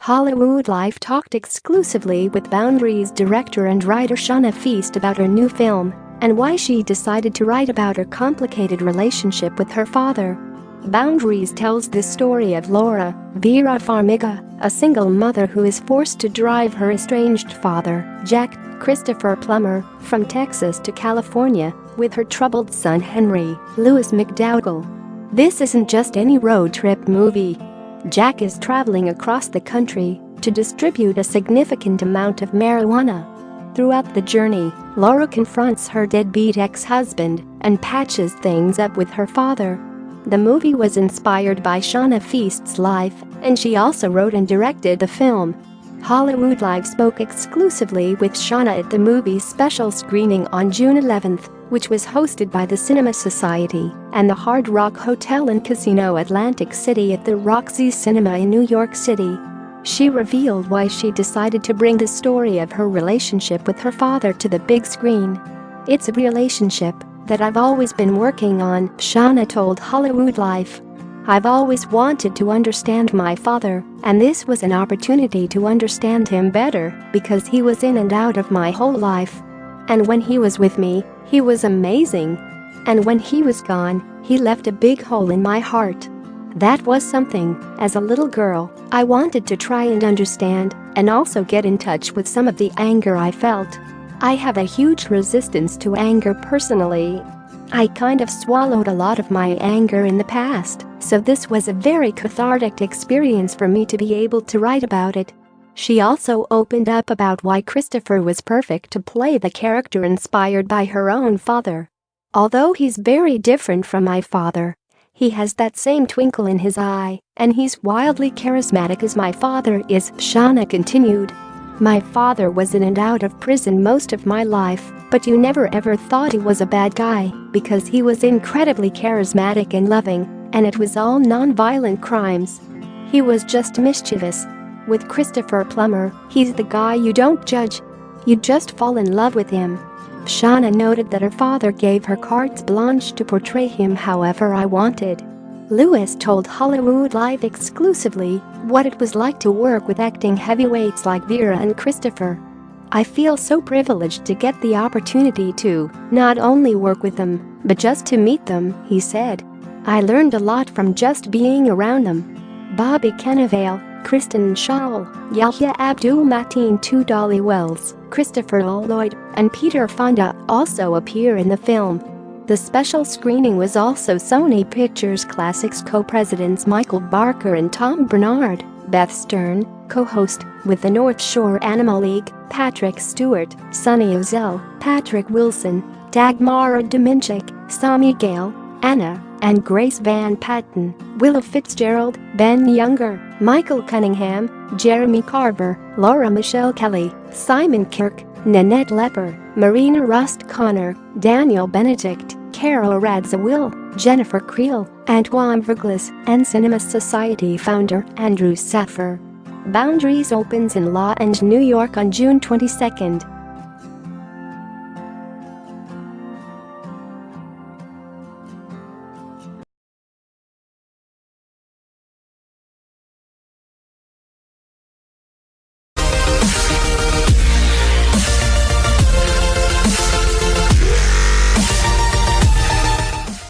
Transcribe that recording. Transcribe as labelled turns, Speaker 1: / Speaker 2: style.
Speaker 1: Hollywood Life talked exclusively with Boundaries director and writer Shauna Feast about her new film and why she decided to write about her complicated relationship with her father. Boundaries tells the story of Laura Vera Farmiga, a single mother who is forced to drive her estranged father, Jack Christopher Plummer, from Texas to California with her troubled son Henry Louis McDougall. This isn't just any road trip movie. Jack is traveling across the country to distribute a significant amount of marijuana. Throughout the journey, Laura confronts her deadbeat ex-husband and patches things up with her father. The movie was inspired by Shauna Feast's life, and she also wrote and directed the film. Hollywood Live spoke exclusively with Shauna at the movie's special screening on June 11th, which was hosted by the Cinema Society and the Hard Rock Hotel and Casino Atlantic City at the Roxy Cinema in New York City. She revealed why she decided to bring the story of her relationship with her father to the big screen. "It's a relationship that I've always been working on," Shauna told Hollywood Life. "I've always wanted to understand my father, and this was an opportunity to understand him better because he was in and out of my whole life. And when he was with me, he was amazing. And when he was gone, he left a big hole in my heart. That was something, as a little girl, I wanted to try and understand and also get in touch with some of the anger I felt. I have a huge resistance to anger personally. I kind of swallowed a lot of my anger in the past, so this was a very cathartic experience for me to be able to write about it." She also opened up about why Christopher was perfect to play the character inspired by her own father. "Although he's very different from my father, he has that same twinkle in his eye, and he's wildly charismatic as my father is," Shauna continued. "My father was in and out of prison most of my life, but you never ever thought he was a bad guy because he was incredibly charismatic and loving, and it was all non-violent crimes. He was just mischievous. With Christopher Plummer, he's the guy you don't judge. You just fall in love with him." Shauna noted that her father gave her carte blanche to portray him however I wanted. Louis told Hollywood Live exclusively what it was like to work with acting heavyweights like Vera and Christopher. "I feel so privileged to get the opportunity to not only work with them, but just to meet them," he said. "I learned a lot from just being around them." Bobby Cannavale, Kristen Schaal, Yahya Abdul-Mateen Dolly Wells, Christopher Lloyd, and Peter Fonda also appear in the film. The special screening was also Sony Pictures Classics co-presidents Michael Barker and Tom Bernard, Beth Stern, co-host, with the North Shore Animal League, Patrick Stewart, Sonny Ozell, Patrick Wilson, Dagmar Dominchik, Sami Gale, Anna and Grace Van Patten, Willa Fitzgerald, Ben Younger, Michael Cunningham, Jeremy Carver, Laura Michelle Kelly, Simon Kirk, Nanette Lepper, Marina Rust Connor, Daniel Benedict, Carol Radziwill, Jennifer Creel, Antoine Verglas, and Cinema Society founder Andrew Saffer. Boundaries opens in Los Angeles, New York on June 22nd.